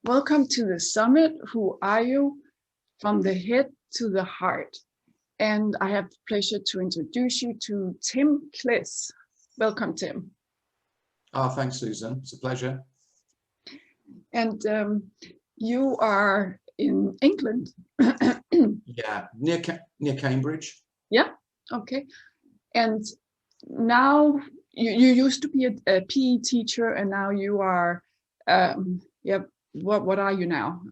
Welcome to the summit. Who are you? From the head to the heart. And I have the pleasure to introduce you to Tim Cliss. Welcome, Tim. Oh, thanks, Susan. It's a pleasure. And you are in England. Yeah, near Cambridge. Yeah, okay. And now you used to be a PE teacher, and now you are, yeah. What are you now?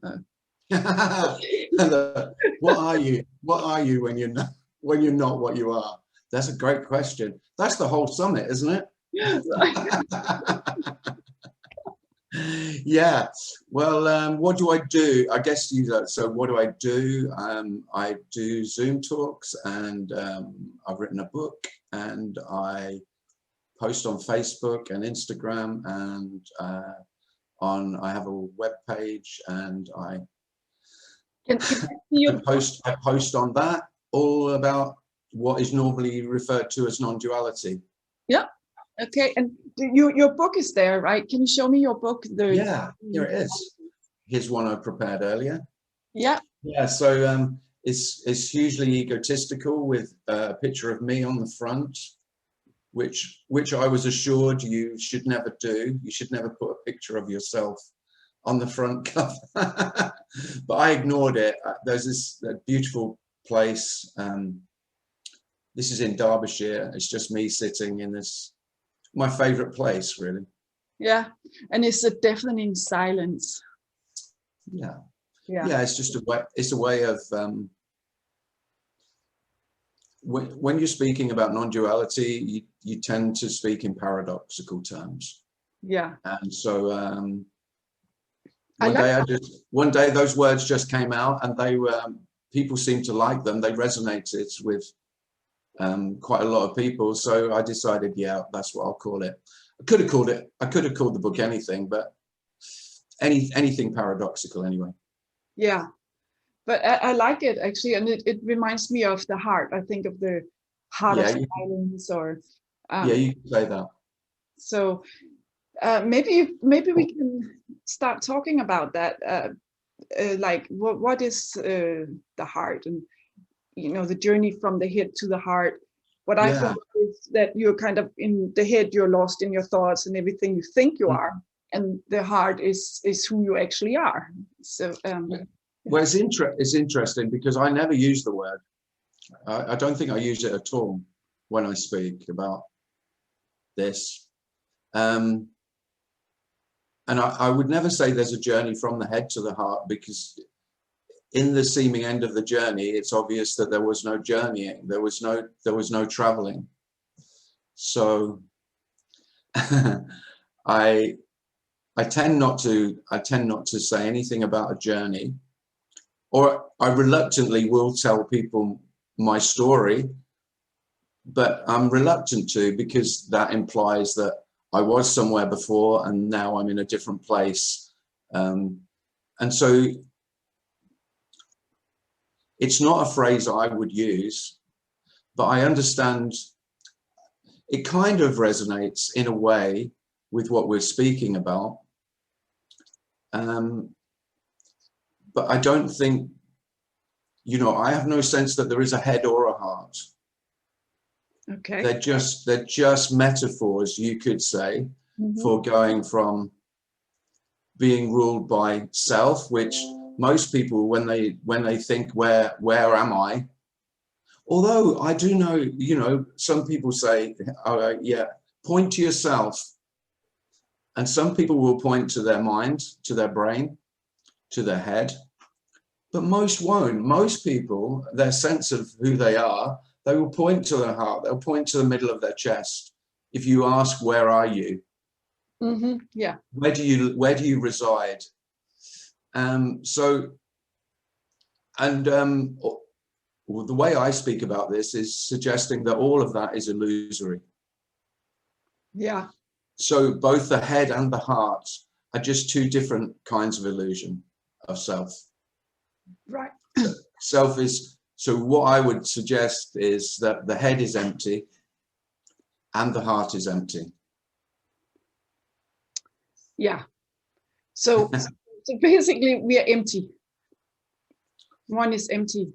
What are you? What are you when you're not what you are? That's a great question. That's the whole summit, isn't it? Yeah. Well, what do I do? I guess so what do I do? I do Zoom talks, and I've written a book, and I post on Facebook and Instagram, and I have a web page, and I post on that all about what is normally referred to as non-duality. Yeah. Okay. And your book is there, right? Can you show me your book? Yeah, here it is. Here's one I prepared earlier. Yeah. Yeah. So it's hugely egotistical with a picture of me on the front, which I was assured you should never do. You should never put a picture of yourself on the front cover. But I ignored it. There's this beautiful place. This is in Derbyshire. It's just me sitting in this, my favorite place, really. Yeah. And it's a deafening silence. Yeah. Yeah. It's just a way of, when you're speaking about non-duality, you tend to speak in paradoxical terms. Yeah. And so one day those words just came out, and they were, people seemed to like them. They resonated with quite a lot of people. So I decided, yeah, that's what I'll call it. I could have called the book anything, but anything paradoxical anyway. Yeah. But I like it, actually, and it reminds me of the heart. I think of the heart of silence, or yeah, you can say that. So maybe we can start talking about that. Like what is the heart, and the journey from the head to the heart. What I think is that you're kind of in the head, you're lost in your thoughts and everything you think you are, and the heart is who you actually are. So. Well, it's interesting because I never use the word. I don't think I use it at all when I speak about this. And I would never say there's a journey from the head to the heart, because in the seeming end of the journey, it's obvious that there was no journeying. There was no traveling. So I tend not to say anything about a journey. Or I reluctantly will tell people my story, but I'm reluctant to, because that implies that I was somewhere before and now I'm in a different place. And so it's not a phrase I would use, but I understand it kind of resonates in a way with what we're speaking about. But I don't think, I have no sense that there is a head or a heart. Okay. They're just metaphors, you could say, for going from being ruled by self, which most people, when they think, where am I? Although I do know, some people say, oh, yeah, point to yourself. And some people will point to their mind, to their brain, to their head, but most won't. Most people, their sense of who they are, they will point to their heart. They'll point to the middle of their chest. If you ask, where are you? Yeah. Where do you reside? The way I speak about this is suggesting that all of that is illusory. Yeah. So both the head and the heart are just two different kinds of illusion of self. Right. Self is, so what I would suggest is that the head is empty and the heart is empty. Yeah. So So basically we are empty. One is empty.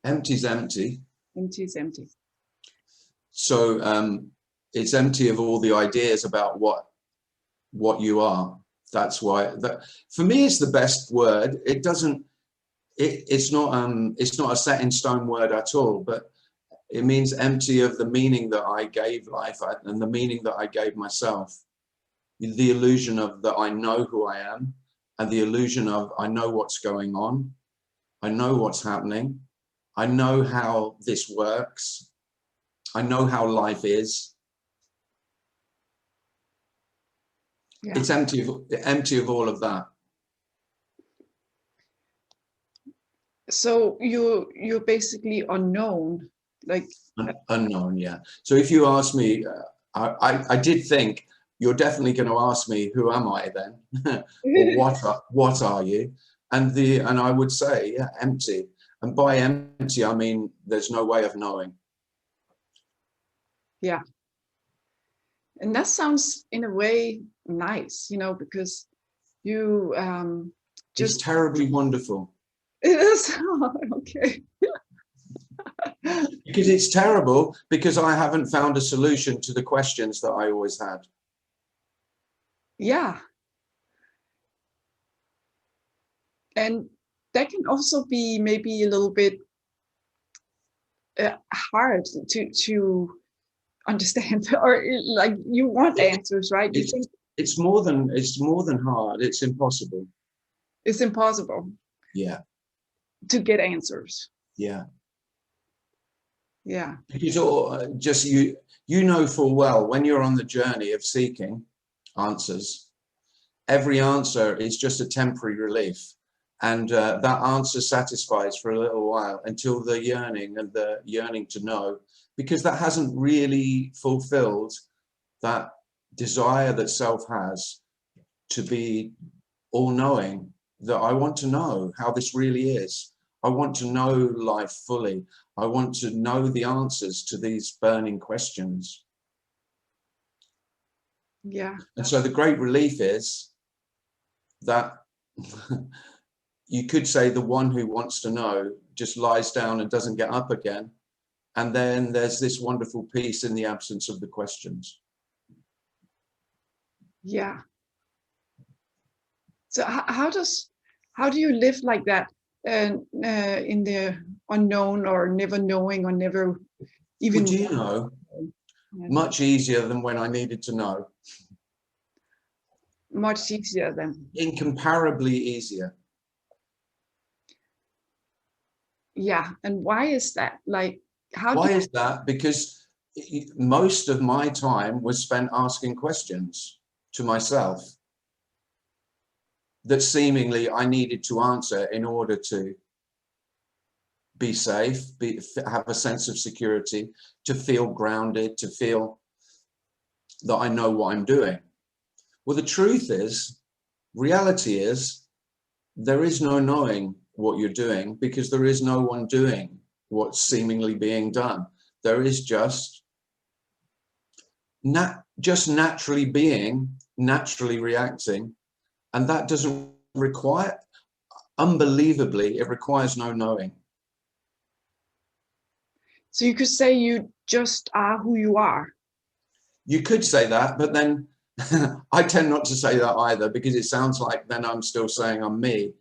Empty's empty. Empty is empty. So it's empty of all the ideas about what you are. That's why that for me is the best word. It doesn't. It's not a set in stone word at all. But it means empty of the meaning that I gave life and the meaning that I gave myself. The illusion of that I know who I am, and the illusion of I know what's going on. I know what's happening. I know how this works. I know how life is. Yeah. It's empty of all of that. So you're basically unknown, like Unknown, yeah. So if you ask me, I did think you're definitely going to ask me, who am I then? Or what are you? And I would say, yeah, empty. And by empty, I mean there's no way of knowing. Yeah. And that sounds in a way nice, because you It's terribly wonderful. It is. Okay. Because it's terrible because I haven't found a solution to the questions that I always had. Yeah. And that can also be maybe a little bit hard to understand, or like you want answers, right? You think it's more than hard. It's impossible. It's impossible. Yeah. To get answers. Yeah. Yeah. Because just you know full well when you're on the journey of seeking answers, every answer is just a temporary relief, and that answer satisfies for a little while until the yearning to know, because that hasn't really fulfilled that desire that self has to be all-knowing, that I want to know how this really is. I want to know life fully. I want to know the answers to these burning questions. Yeah. And so the great relief is that you could say the one who wants to know just lies down and doesn't get up again. And then there's this wonderful peace in the absence of the questions. Yeah. So how do you live like that in the unknown, or never knowing, or never even? Well, do you know, much easier than when I needed to know. Much easier than. Incomparably easier. Yeah. And why is that? Like, why is that? Because most of my time was spent asking questions to myself that seemingly I needed to answer in order to be safe, have a sense of security, to feel grounded, to feel that I know what I'm doing. Well, the truth is, reality is, there is no knowing what you're doing, because there is no one doing what's seemingly being done. There is just naturally being, naturally reacting, and that doesn't require, unbelievably, it requires no knowing. So you could say you just are who you are. You could say that, but then I tend not to say that either, because it sounds like then I'm still saying I'm me,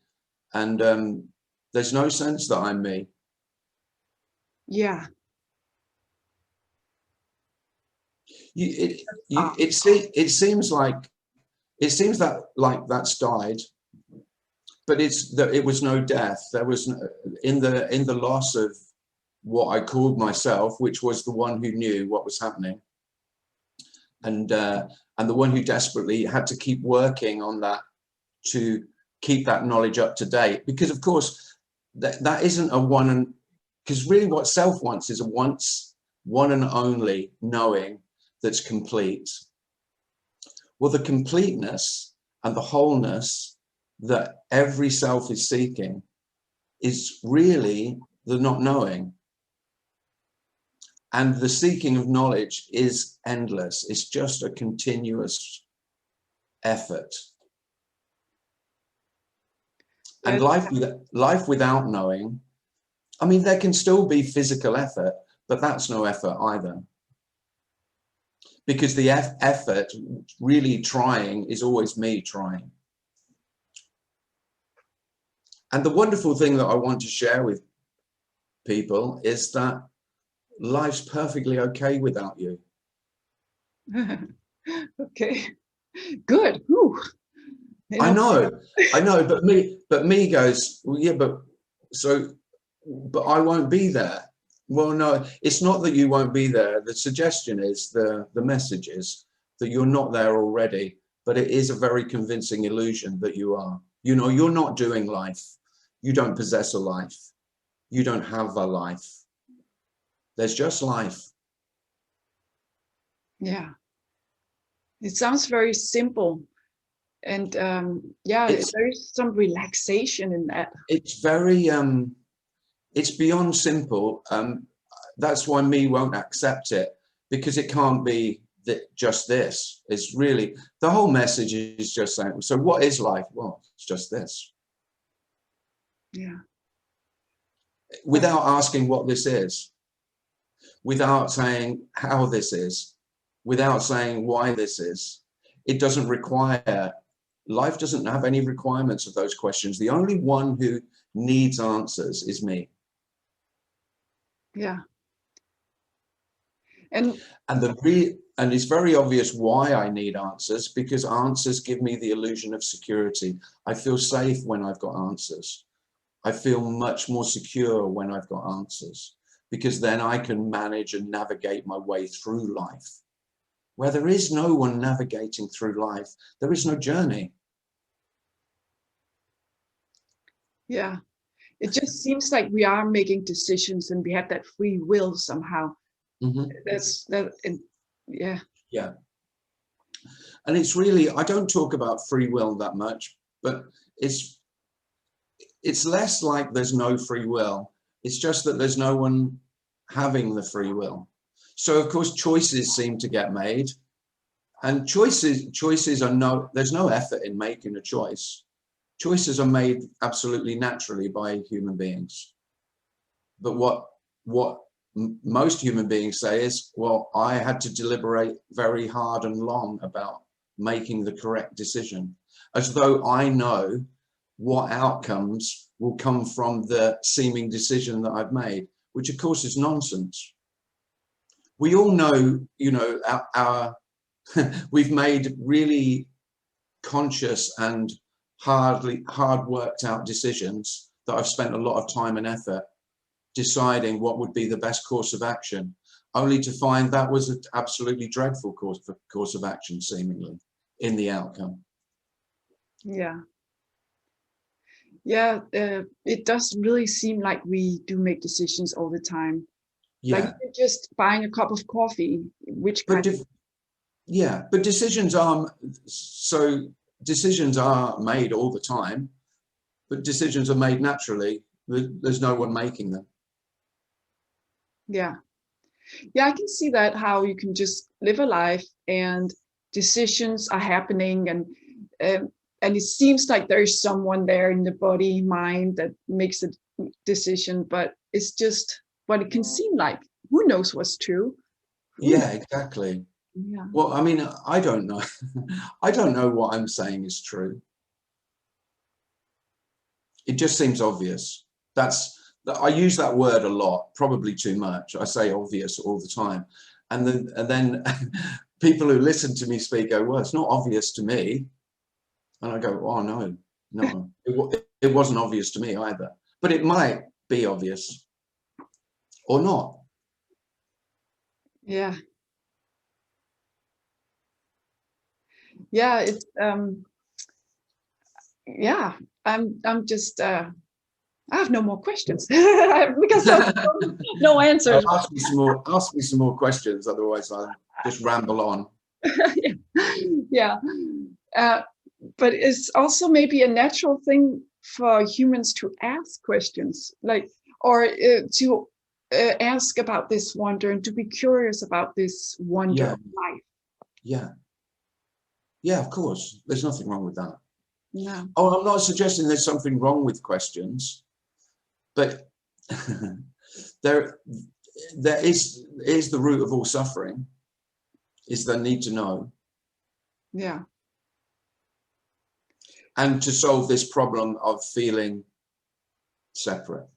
and there's no sense that I'm me. Yeah. It seems that like that's died, but it was no death. There was no, in the loss of what I called myself, which was the one who knew what was happening, and the one who desperately had to keep working on that to keep that knowledge up to date. Because of course that isn't a one, and because really what self wants is a one and only knowing that's complete. Well, the completeness and the wholeness that every self is seeking is really the not knowing. And the seeking of knowledge is endless. It's just a continuous effort. And life without knowing, I mean, there can still be physical effort, but that's no effort either. Because the effort, really trying, is always me trying. And the wonderful thing that I want to share with people is that life's perfectly okay without you. Okay, good. Whew. I know, but me goes, well, yeah, but I won't be there. Well, no, it's not that you won't be there. The suggestion is, the message is that you're not there already, but it is a very convincing illusion that you are. You know, you're not doing life. You don't possess a life. You don't have a life. There's just life. Yeah, it sounds very simple. And yeah, there's some relaxation in that. It's very, it's beyond simple. That's why me won't accept it, because it can't be just this. It's really, the whole message is just saying, so what is life? Well, it's just this. Yeah. Without asking what this is, without saying how this is, without saying why this is, it doesn't require, life doesn't have any requirements of those questions. The only one who needs answers is me. Yeah. And it's very obvious why I need answers, because answers give me the illusion of security. I feel safe when I've got answers. I feel much more secure when I've got answers, because then I can manage and navigate my way through life. Where there is no one navigating through life, there is no journey. yeah, it just seems like we are making decisions and we have that free will somehow. Yeah. Yeah. And it's really, I don't talk about free will that much, but it's less like there's no free will. It's just that there's no one having the free will. So of course choices seem to get made, and choices are there's no effort in making a choice. Choices are made absolutely naturally by human beings. But what most human beings say is, well, I had to deliberate very hard and long about making the correct decision, as though I know what outcomes will come from the seeming decision that I've made, which of course is nonsense. We all know, you know, we've made really conscious and hard worked out decisions that I've spent a lot of time and effort deciding what would be the best course of action, only to find that was an absolutely dreadful course of action, seemingly, in the outcome. Yeah. Yeah, it does really seem like we do make decisions all the time. Yeah. Like you're just buying a cup of coffee, which kind of... Yeah, but decisions are made all the time, but decisions are made naturally. There's no one making them. Yeah. Yeah, I can see that, how you can just live a life and decisions are happening, and it seems like there's someone there in the body, mind that makes a decision, but it's just what it can seem like. Who knows what's true? Yeah, exactly. Yeah. Well, I mean, I don't know. I don't know what I'm saying is true. It just seems obvious. I use that word a lot, probably too much. I say obvious all the time. And then people who listen to me speak go, well, it's not obvious to me. And I go, oh, no, it wasn't obvious to me either. But it might be obvious or not. Yeah. Yeah, it's yeah, I'm just I have no more questions because there's no answers. Ask me some more questions, otherwise I'll just ramble on. Yeah. But it's also maybe a natural thing for humans to ask questions, like, or to ask about this wonder and to be curious about this wonder of life. Yeah. Yeah, of course. There's nothing wrong with that. Yeah. Oh, I'm not suggesting there's something wrong with questions, but there is the root of all suffering, is the need to know. Yeah. And to solve this problem of feeling separate.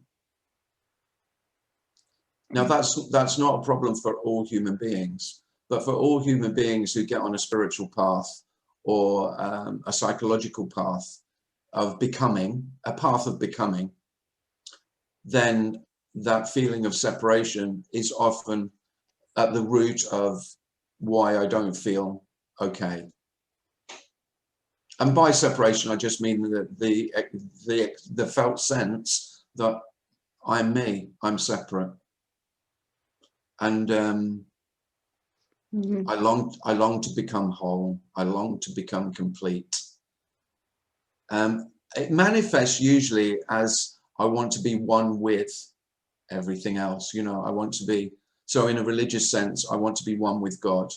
Now, that's not a problem for all human beings, but for all human beings who get on a spiritual path or a psychological path of becoming, a path of becoming, then that feeling of separation is often at the root of why I don't feel okay. And by separation, I just mean that the felt sense that I'm me, I'm separate. And I long to become whole. I long to become complete. It manifests usually as I want to be one with everything else. You know, I want to be, so in a religious sense, I want to be one with God.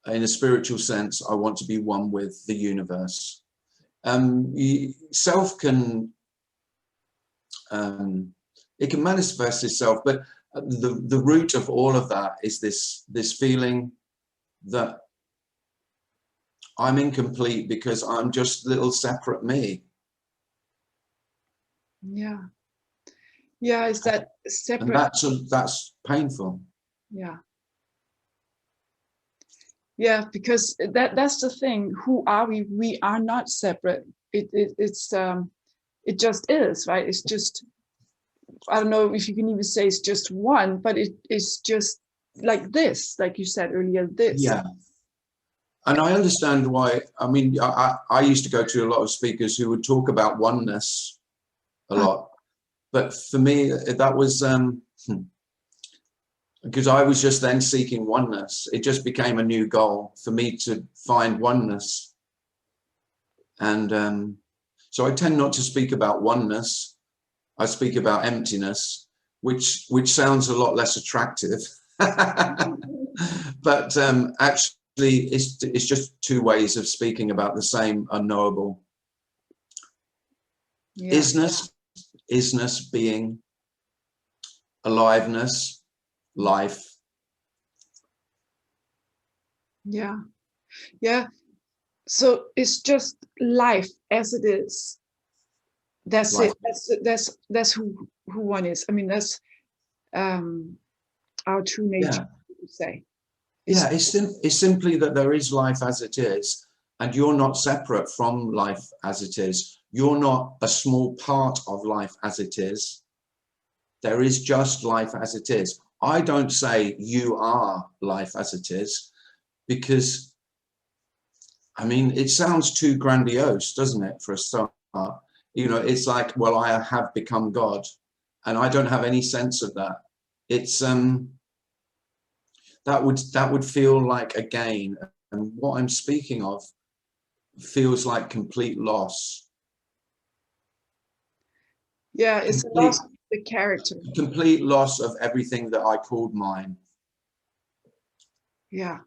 In a spiritual sense, I want to be one with the universe. Self can, it can manifest itself, but the root of all of that is this feeling that I'm incomplete because I'm just little separate me. Yeah. Yeah, is that separate? And that's painful. Yeah. Yeah, because that's the thing. Who are we? We are not separate. It just is, right? It's just, I don't know if you can even say it's just one, but it's just like this, like you said earlier, this. Yeah. And I understand why. I mean, I used to go to a lot of speakers who would talk about oneness a lot. But for me, that was because I was just then seeking oneness. It just became a new goal for me to find oneness. And so I tend not to speak about oneness. I speak about emptiness, which sounds a lot less attractive. But actually, it's just two ways of speaking about the same unknowable. Yeah. Isness being, aliveness, life. Yeah. Yeah. So it's just life as it is. That's life. It. That's who one is. I mean, that's our true nature, yeah. To say. It's simply that there is life as it is, and you're not separate from life as it is. You're not a small part of life as it is. There is just life as it is. I don't say you are life as it is, because, I mean, it sounds too grandiose, doesn't it, for a start? You know, it's like, well, I have become God, and I don't have any sense of that. It's that would feel like a gain, and what I'm speaking of feels like complete loss. Yeah, it's a loss of the character. Complete loss of everything that I called mine. Yeah.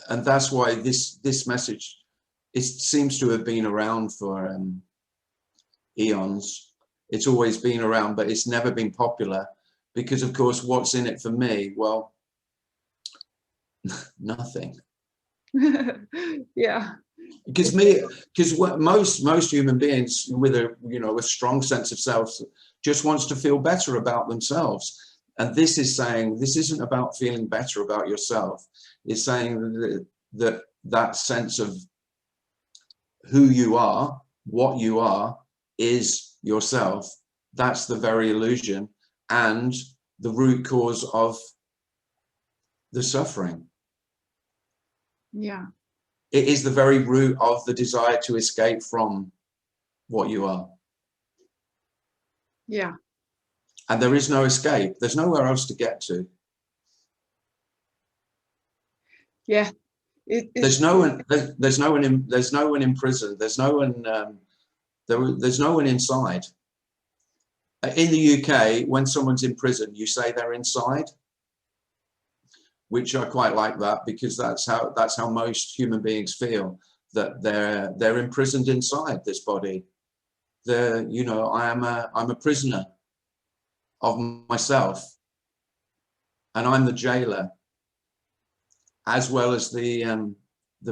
And that's why this message, it seems to have been around for eons. It's always been around, but it's never been popular, because of course, what's in it for me? Well, nothing. Yeah. Because most human beings with a strong sense of self just wants to feel better about themselves. And this is saying, this isn't about feeling better about yourself. It's saying that sense of who you are, what you are, is yourself. That's the very illusion and the root cause of the suffering. Yeah. It is the very root of the desire to escape from what you are. Yeah. And there is no escape. There's nowhere else to get to. Yeah. There's no one. There's no one in. There's no one in prison. There's no one. There's no one inside. In the UK, when someone's in prison, you say they're inside, which I quite like that, because that's how most human beings feel. that they're imprisoned inside this body. They're, you know, I'm a prisoner of myself, and I'm the jailer as well as the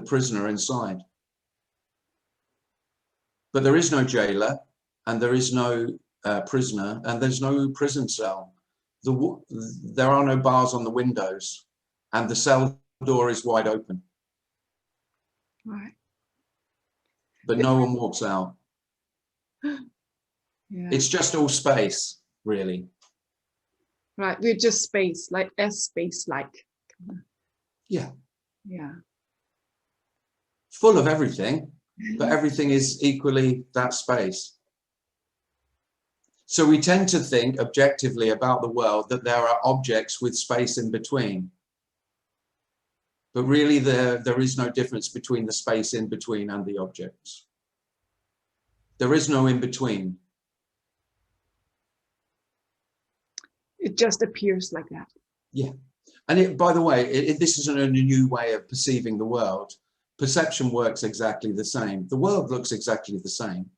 prisoner inside. But there is no jailer, and there is no prisoner, and there's no prison cell. There are no bars on the windows, and the cell door is wide open. Right. But no one walks out. Yeah. It's just all space, really. Right. We're just space, like space-like. Yeah. Yeah. Full of everything, but everything is equally that space. So we tend to think objectively about the world that there are objects with space in between. But really there is no difference between the space in between and the objects. There is no in between. It just appears like that. Yeah. And by the way, this isn't a new way of perceiving the world. Perception works exactly the same. The world looks exactly the same.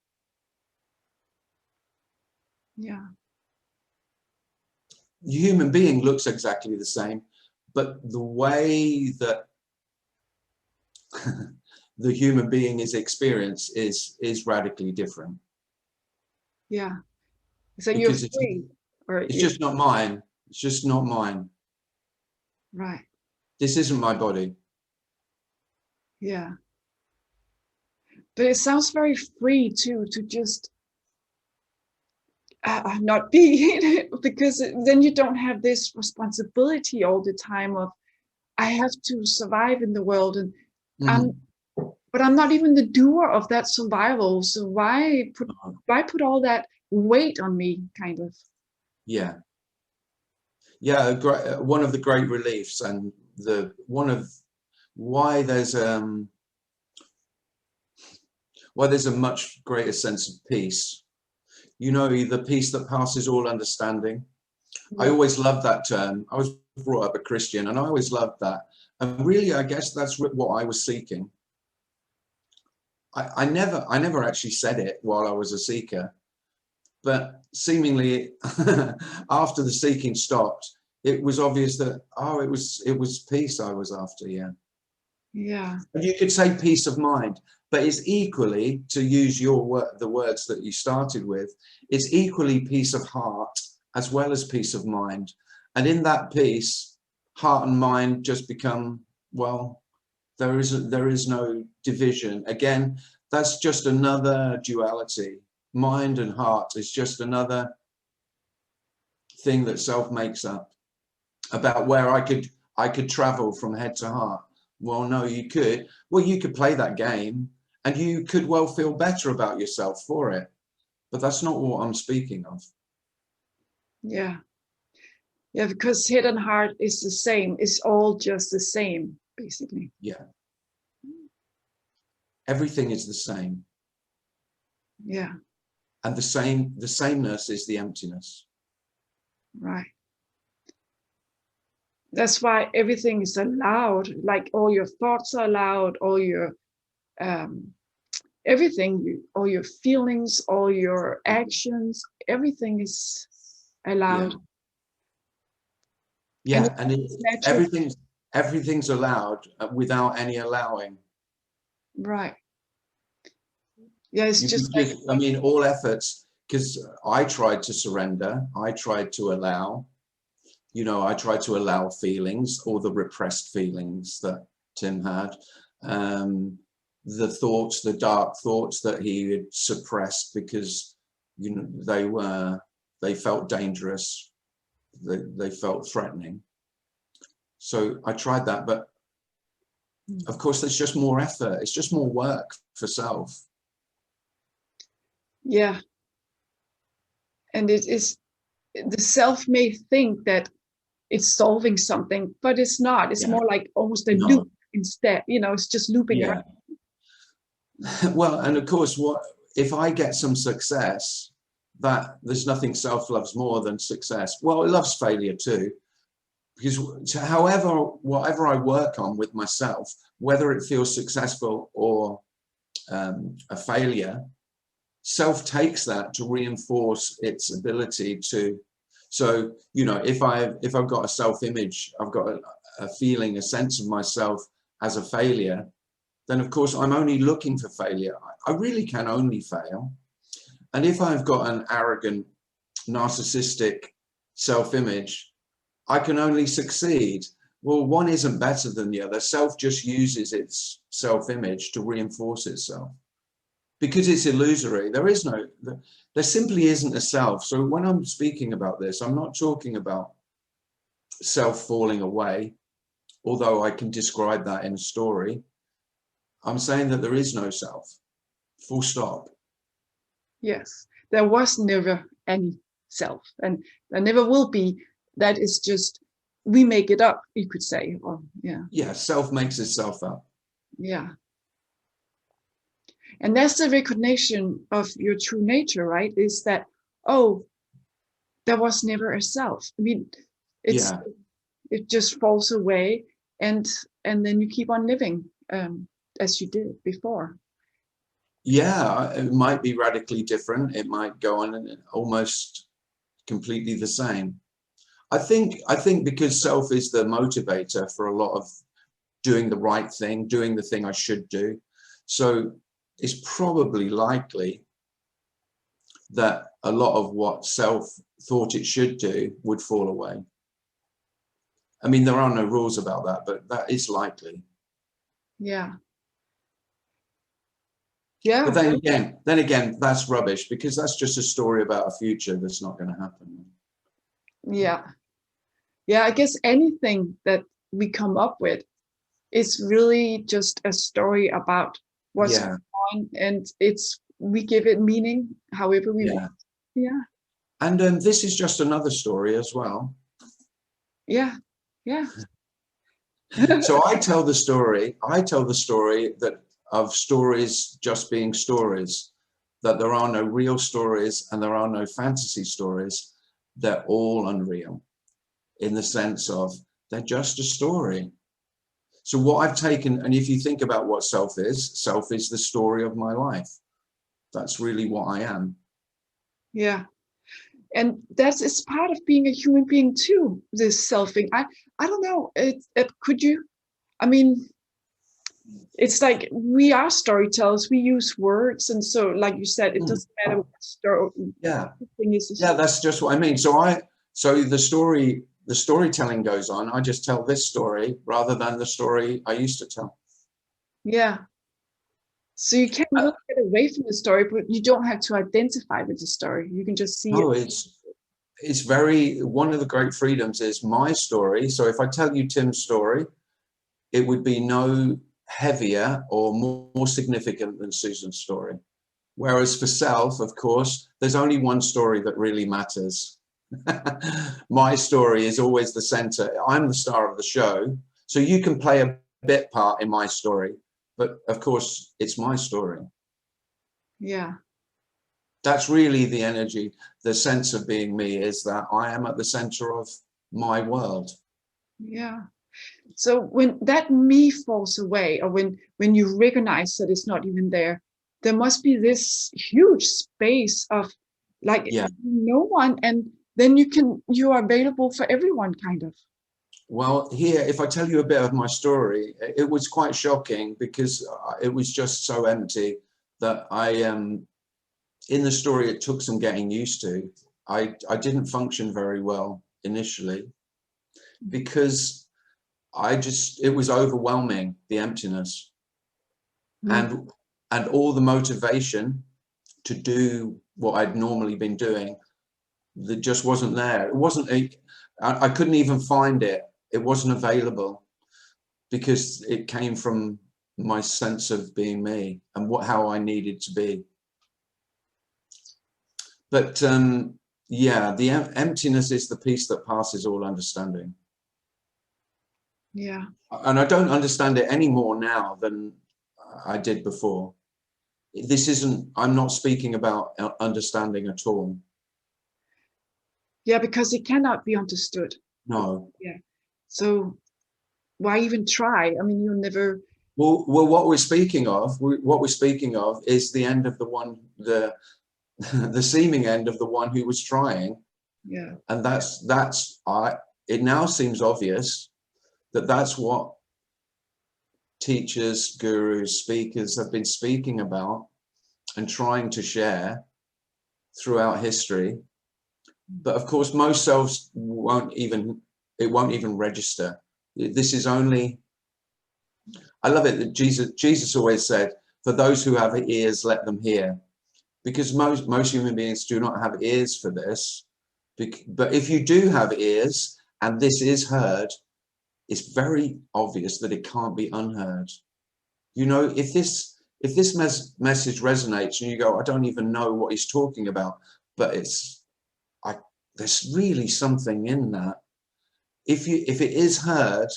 Yeah. The human being looks exactly the same, but the way that the human being is experienced is radically different. Yeah. So because you're free, it's just not mine. It's just not mine. Right. This isn't my body. Yeah. But it sounds very free too, to just not be, because then you don't have this responsibility all the time of, I have to survive in the world, and but I'm not even the doer of that survival. So why put all that weight on me, kind of? Yeah. Yeah. One of the great reliefs, and why there's a much greater sense of peace. You know, the peace that passes all understanding. Yeah. I always loved that term. I was brought up a Christian, and I always loved that. And really, I guess that's what I was seeking. I never actually said it while I was a seeker, but seemingly after the seeking stopped, it was obvious that, oh, it was peace I was after. Yeah. Yeah. And you could say peace of mind, but it's equally, to use the words that you started with, it's equally peace of heart as well as peace of mind. And in that peace, heart and mind just become, well, there is no division. Again, that's just another duality. Mind and heart is just another thing that self makes up about where I could travel from head to heart. Well, no, you could. Well, you could play that game and you could well feel better about yourself for it. But that's not what I'm speaking of. Yeah. Yeah, because head and heart is the same. It's all just the same, basically. Yeah. Everything is the same. Yeah. And the sameness is the emptiness. Right. That's why everything is allowed, like all your thoughts are allowed, all your everything, all your feelings, all your actions, everything is allowed. Yeah, and everything's allowed without any allowing. Right. Yeah, it's just like, I mean, all efforts, because I tried to surrender, I tried to allow, you know, I tried to allow feelings, all the repressed feelings that Tim had, the thoughts, the dark thoughts that he had suppressed because, you know, they felt dangerous, they felt threatening. So I tried that, but of course there's just more effort, it's just more work for self. yeah. And it is, the self may think that it's solving something, but it's not. It's more like almost a loop instead, you know, it's just looping around. Well, and of course, if I get some success, that there's nothing self loves more than success. Well, it loves failure too, because whatever I work on with myself, whether it feels successful or a failure, self takes that to reinforce its ability to. So, you know, if I've got a self-image, I've got a feeling, a sense of myself as a failure, then of course I'm only looking for failure. I really can only fail. And if I've got an arrogant, narcissistic self-image, I can only succeed. Well, one isn't better than the other. Self just uses its self-image to reinforce itself. Because it's illusory, there simply isn't a self. So when I'm speaking about this, I'm not talking about self falling away, although I can describe that in a story. I'm saying that there is no self, full stop. Yes, there was never any self, and there never will be. That is just, we make it up, you could say. Or yeah. Yeah, self makes itself up. Yeah. And that's the recognition of your true nature, right? Is that, oh, there was never a self. I mean, it just falls away, and then you keep on living as you did before. Yeah, it might be radically different. It might go on and almost completely the same. I think because self is the motivator for a lot of doing the right thing, doing the thing I should do. So it's probably likely that a lot of what self thought it should do would fall away. I mean, there are no rules about that, but that is likely. Yeah. Yeah. But then again, that's rubbish, because that's just a story about a future that's not going to happen. Yeah. Yeah, I guess anything that we come up with is really just a story about what's going on, and we give it meaning however we want. Yeah. And this is just another story as well. Yeah. Yeah. So I tell the story that of stories just being stories, that there are no real stories and there are no fantasy stories. They're all unreal, in the sense of they're just a story. So what I've taken, and if you think about what self is the story of my life. That's really what I am. Yeah. And that is part of being a human being too, this selfing. I don't know, could you, I mean, it's like we are storytellers, we use words, and so like you said, it doesn't matter what story. Yeah. Thing is That's just what I mean. So the storytelling goes on. I just tell this story rather than the story I used to tell. Yeah. So you can really get away from the story, but you don't have to identify with the story. You can just see it. It's very, one of the great freedoms is my story. So if I tell you Tim's story, it would be no heavier or more significant than Susan's story. Whereas for self, of course, there's only one story that really matters. My story is always the center. I'm the star of the show. So you can play a bit part in my story, but of course it's my story. Yeah. That's really the energy, the sense of being me, is that I am at the center of my world. Yeah. So when that me falls away, or when you recognize that it's not even there, there must be this huge space of like no one, and then you are available for everyone, kind of. Well, here, if I tell you a bit of my story, it was quite shocking, because it was just so empty that in the story, it took some getting used to. I didn't function very well initially, because it was overwhelming, the emptiness, and all the motivation to do what I'd normally been doing, that just wasn't there. It wasn't I couldn't even find it. It wasn't available, because it came from my sense of being me and how I needed to be. But yeah, the emptiness is the peace that passes all understanding. Yeah. And I don't understand it any more now than I did before. I'm not speaking about understanding at all. Yeah, because it cannot be understood. No. Yeah. So why even try? I mean, you'll never Well, what we're speaking of, is the end of the one, the the seeming end of the one who was trying. Yeah. And it now seems obvious that that's what teachers, gurus, speakers have been speaking about and trying to share throughout history. But of course, most selves won't even register. This is only, I love it that Jesus always said, for those who have ears, let them hear. Because most human beings do not have ears for this. But if you do have ears and this is heard, it's very obvious that it can't be unheard. You know, if this message resonates and you go, I don't even know what he's talking about, but there's really something in that. If it is heard,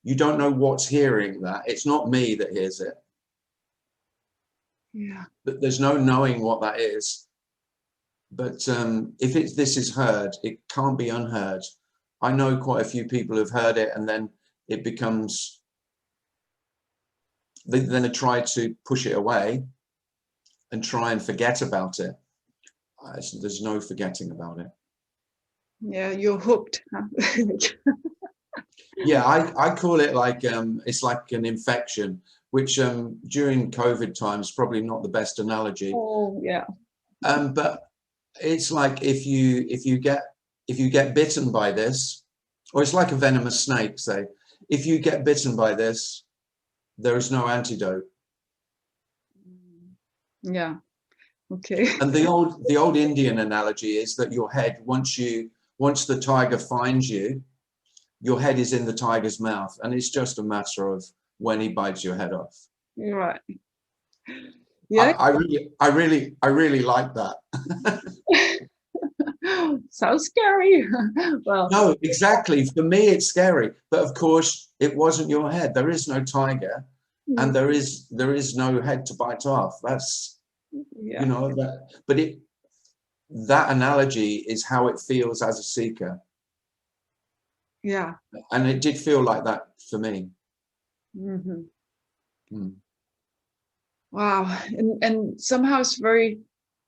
you don't know what's hearing that. It's not me that hears it. Yeah. But there's no knowing what that is. But if this is heard, it can't be unheard. I know quite a few people who've heard it, and then it becomes, then they try to push it away and try and forget about it. There's no forgetting about it. Yeah, you're hooked. Huh? Yeah, I call it like, it's like an infection, which during COVID times, probably not the best analogy. Oh, yeah. But it's like if you get bitten by this, or it's like a venomous snake, say, if you get bitten by this, there is no antidote. Yeah. Okay. And the old Indian analogy is that your head, once the tiger finds you, your head is in the tiger's mouth, and it's just a matter of when he bites your head off. You're right. Yeah. I really like that. Sounds scary. Well, no, exactly. For me, it's scary. But of course, it wasn't your head. There is no tiger, and there is no head to bite off. That's, yeah. you know, that. But that analogy is how it feels as a seeker. Yeah. And it did feel like that for me. Mm-hmm. Mm. Wow. And somehow it's very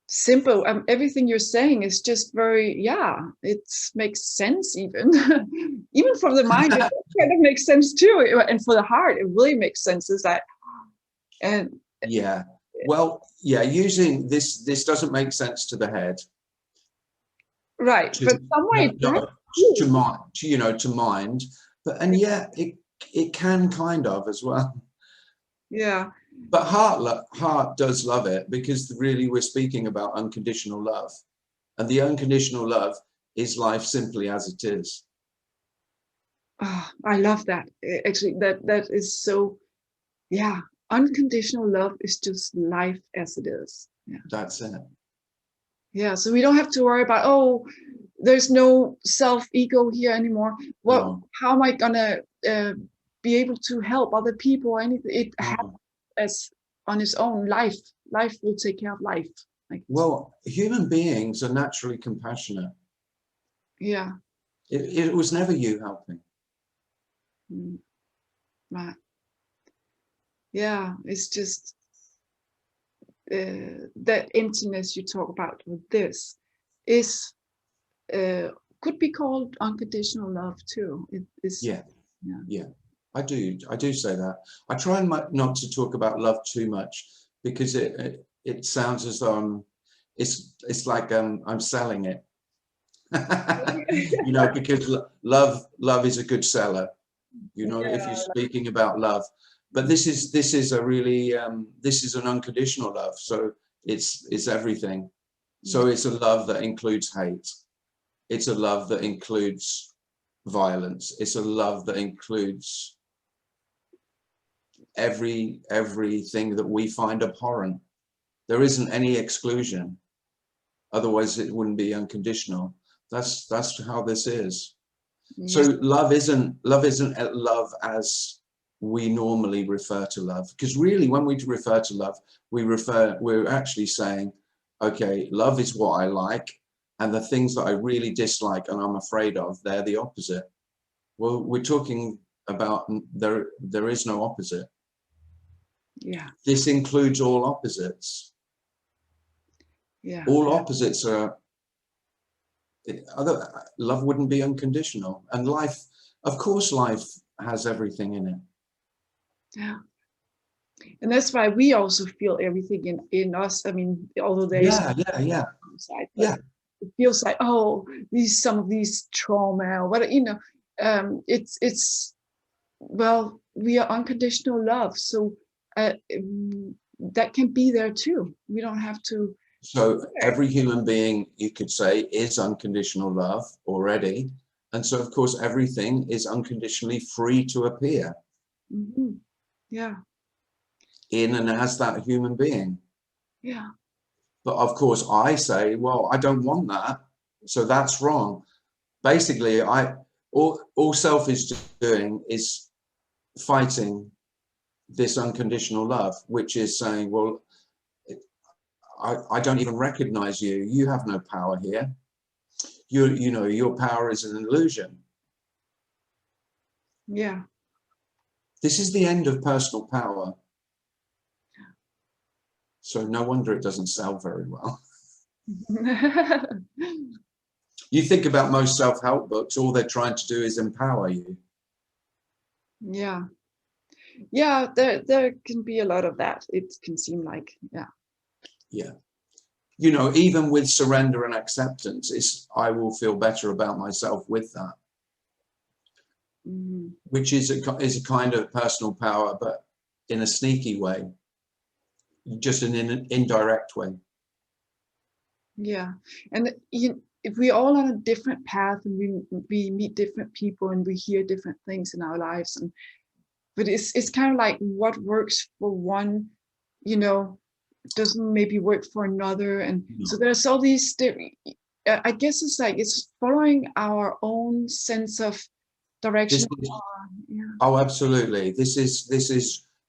simple. Everything you're saying is just very, yeah, it makes sense even. Even for the mind, it kind of makes sense too. And for the heart, it really makes sense. Is that, and yeah. Well, yeah, using this doesn't make sense to the head. Right. But some way to mind. But and yeah, it can kind of as well. Yeah. But heart does love it, because really we're speaking about unconditional love, and the unconditional love is life simply as it is. Oh, I love that. Actually, that is so, yeah. Unconditional love is just life as it is. Yeah. That's it. Yeah. So we don't have to worry about, oh, there's no self-ego here anymore. How am I gonna be able to help other people or anything? It happens as on its own. Life will take care of life. Well, human beings are naturally compassionate. Yeah. It was never you helping. Right. Yeah, it's just that emptiness you talk about with this is could be called unconditional love too. It is. Yeah. I do say that. I try not to talk about love too much, because it sounds as though it's like I'm selling it. You know, because love is a good seller. You know, if you're speaking about love, but this is a really this is an unconditional love. So it's everything. So it's a love that includes hate. It's a love that includes violence. It's a love that includes everything that we find abhorrent. There isn't any exclusion. Otherwise it wouldn't be unconditional. That's how this is. So love isn't love as we normally refer to love, because really when we refer to love, we're actually saying, okay, love is what I like, and the things that I really dislike and I'm afraid of, they're the opposite. Well, we're talking about there is no opposite. Yeah. This includes all opposites. Yeah. All opposites are, love wouldn't be unconditional. And life, of course, life has everything in it. Yeah. And that's why we also feel everything in us. I mean, although there is side, but it feels like, oh, some of these trauma or what, it's well, we are unconditional love, so that can be there too. We don't have to. So every human being, you could say, is unconditional love already, and so of course everything is unconditionally free to appear. Mm-hmm. Yeah. In and as that human being. Yeah. But of course I say, well, I don't want that, so that's wrong. Basically, all self is doing is fighting this unconditional love, which is saying, well, I don't even recognize you. You have no power here. You know, your power is an illusion. Yeah. This is the end of personal power. So no wonder it doesn't sell very well. You think about most self-help books, all they're trying to do is empower you. Yeah. Yeah, there can be a lot of that. It can seem like, yeah. Yeah. You know, even with surrender and acceptance, I will feel better about myself with that. Mm-hmm. Which is a kind of personal power, but in a sneaky way, just in an indirect way. Yeah, and if we're all on a different path, and we meet different people, and we hear different things in our lives, but it's kind of like what works for one, doesn't maybe work for another, and so there's all these. I guess it's like it's following our own sense of direction. Oh, absolutely.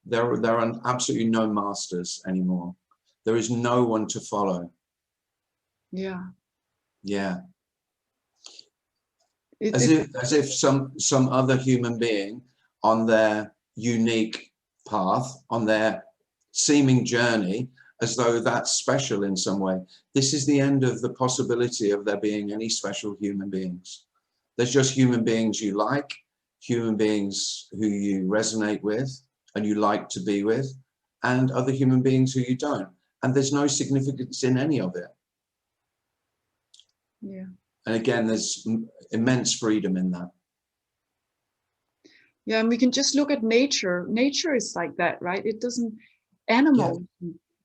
There are absolutely no masters anymore. There is no one to follow. Yeah. Yeah. As if some other human being on their unique path, on their seeming journey, as though that's special in some way. This is the end of the possibility of there being any special human beings. There's just human beings you like, human beings who you resonate with and you like to be with, and other human beings who you don't. And there's no significance in any of it. Yeah. And again, there's immense freedom in that. Yeah, and we can just look at nature. Nature is like that, right? It doesn't, animals,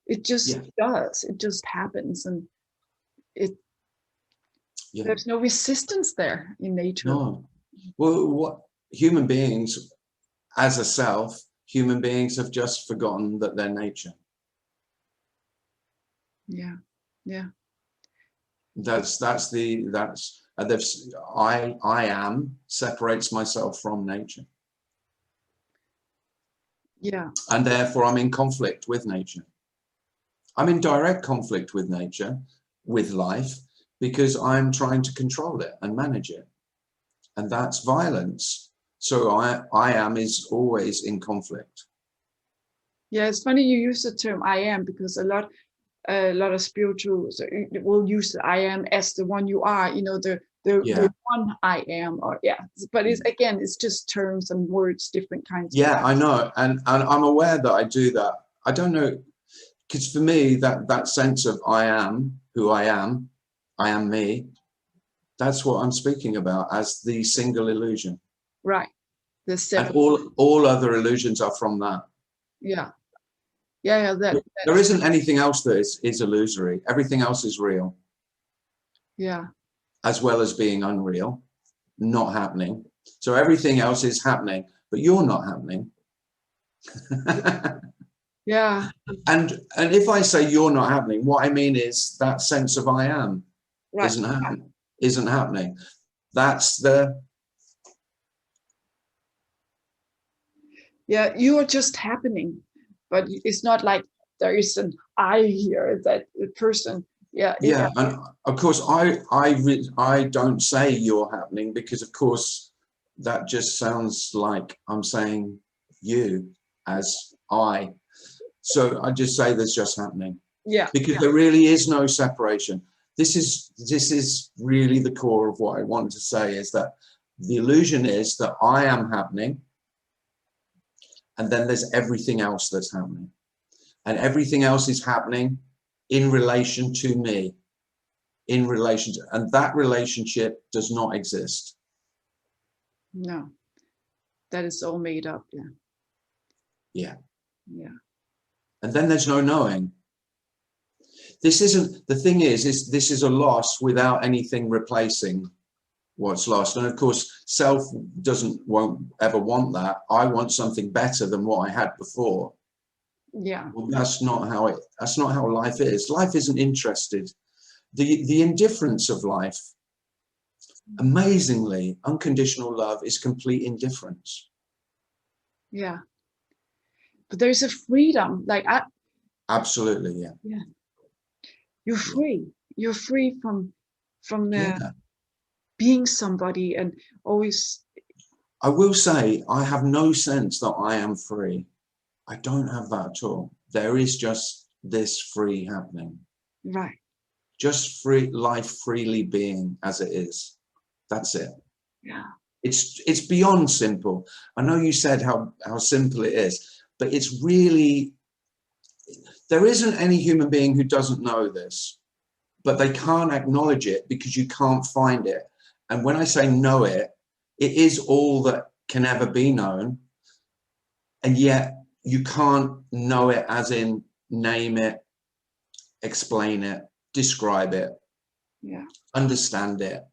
it just does. It just happens, and there's no resistance there in nature. No. Well, what human beings, as a self, human beings have just forgotten that they're nature. Yeah, yeah. I am separates myself from nature. Yeah. And therefore I'm in conflict with nature. I'm in direct conflict with nature, with life, because I'm trying to control it and manage it. And that's violence. So I am is always in conflict. Yeah, it's funny you use the term I am, because a lot of spirituals will use the I am as the one you are, the one I am, but it's just terms and words, different kinds. Yeah, I know, and I'm aware that I do that. I don't know, because for me that sense of I am who I am me, that's what I'm speaking about as the single illusion. Right. And all other illusions are from that. Yeah. Yeah, there isn't anything else that is illusory. Everything else is real. Yeah. As well as being unreal, not happening. So everything else is happening, but you're not happening. Yeah. And if I say you're not happening, what I mean is that sense of I am isn't happening. That's the. Yeah, you are just happening, but it's not like there is an I here, that person. Yeah. Yeah, and of course I don't say you're happening, because of course that just sounds like I'm saying you as I. So I just say there's just happening. Yeah. Because there really is no separation. This is really the core of what I wanted to say, is that the illusion is that I am happening, and then there's everything else that's happening. And everything else is happening in relation to me, in relation to, and that relationship does not exist. No, that is all made up. Yeah. Yeah. Yeah. And then there's no knowing. This isn't, the thing is this is a loss without anything replacing what's lost. And of course, self won't ever want that. I want something better than what I had before. Yeah. Well, that's not how life is. Life isn't interested. The indifference of life, amazingly, unconditional love is complete indifference. Yeah. But there's a freedom, like Absolutely, yeah. Yeah. You're free. You're free from being somebody and always. I will say, I have no sense that I am free. I don't have that at all. There is just this free happening. Right. Just free life, freely being as it is. That's it. Yeah. It's beyond simple. I know you said how simple it is, but it's really, there isn't any human being who doesn't know this, but they can't acknowledge it because you can't find it. And when I say know it, it is all that can ever be known. And yet you can't know it as in name it, explain it, describe it, understand it.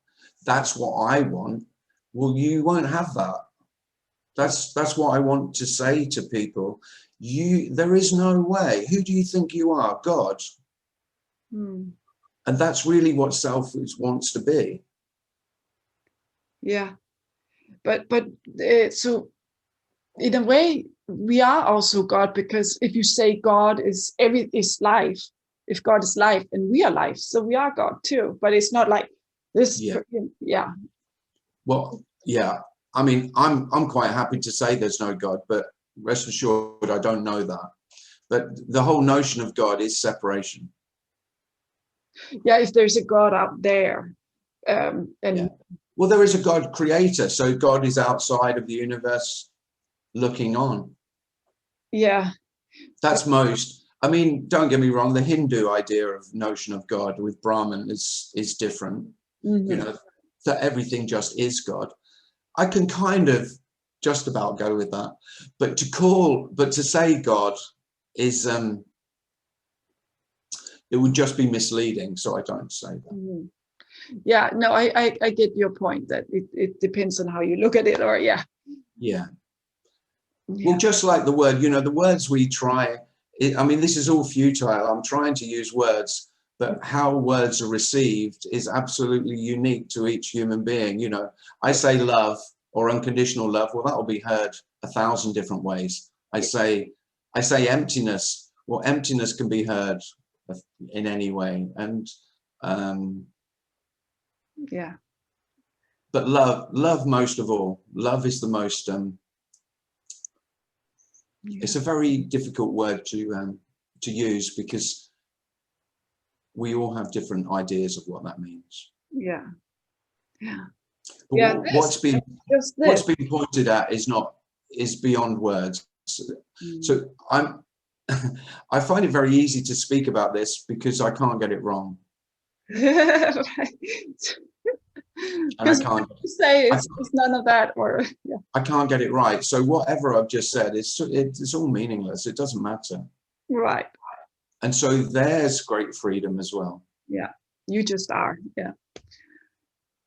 That's what I want. Well, you won't have that. That's what I want to say to people. There is no way. Who do you think you are? God. And that's really what self wants to be. Yeah. But so in a way, we are also God, because if you say God is life, if God is life and we are life, so we are God too. But it's not like this. Yeah. Well, yeah. I mean, I'm quite happy to say there's no God, but rest assured, I don't know that. But the whole notion of God is separation. Yeah, if there's a God out there, well, there is a God creator, so God is outside of the universe looking on. Yeah. That's most. I mean, don't get me wrong, the Hindu idea of notion of God with Brahman is different. You know, that everything just is God. I can kind of just about go with that. But to say God is it would just be misleading, so I don't say that. Yeah, no, I get your point that it depends on how you look at it, or yeah. Well, just like the word, you know, the words we try, I mean, this is all futile. I'm trying to use words, but how words are received is absolutely unique to each human being. You know, I say love or unconditional love, well, that will be heard 1,000 different ways. I say emptiness, well, emptiness can be heard in any way. And but love most of all. Love is the most it's a very difficult word to use, because we all have different ideas of what that means. But what's been pointed at is beyond words. So I find it very easy to speak about this because I can't get it wrong. And I can't say it's none of that, or I can't get it right. So whatever I've just said, it's all meaningless. It doesn't matter. Right. And so there's great freedom as well. Yeah, you just are. Yeah.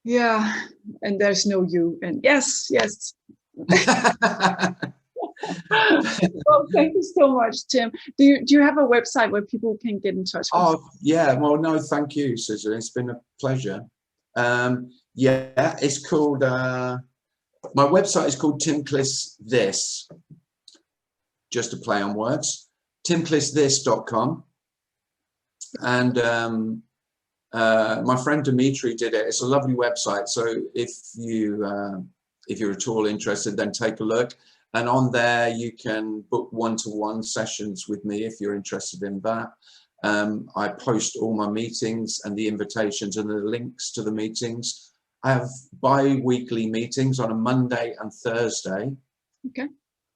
Yeah, and there's no you. And yes. Well, thank you so much, Tim. Do you have a website where people can get in touch with you? Oh, yeah. Well, no, thank you, Susan. It's been a pleasure. Yeah, it's called, my website is called Tim Cliss This, just a play on words, timclissthis.com. And my friend Dimitri did it. It's a lovely website. So if you're at all interested, then take a look. And on there, you can book one-to-one sessions with me if you're interested in that. I post all my meetings and the invitations and the links to the meetings. I have bi-weekly meetings on a Monday and Thursday. Okay.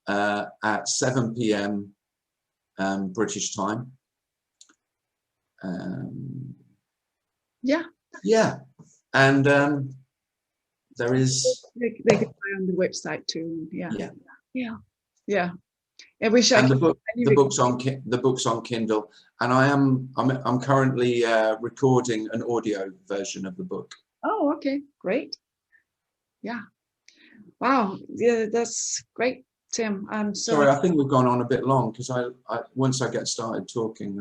At 7 p.m. British time. Yeah. Yeah. And there is... They can buy on the website too. Yeah. Yeah. Yeah. Yeah. I wish I and could. the book's on Kindle, and I'm currently recording an audio version of the book. Oh, okay, great. Yeah. Wow. Yeah, that's great, Tim. I'm so Sorry, I think we've gone on a bit long because I once I get started talking.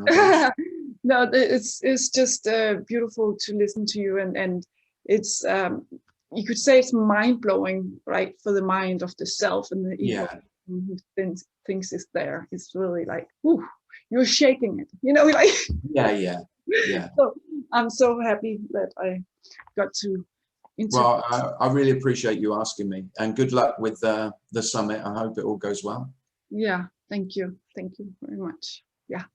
no, it's just beautiful to listen to you, and it's you could say it's mind blowing, right, for the mind of the self and the ego. Yeah. Who thinks is there. It's really like, ooh, you're shaking it, you know, like. Yeah. So I'm so happy that I got to interview. Well, I really appreciate you asking me, and good luck with the summit. I hope it all goes well. Yeah, thank you very much. Yeah.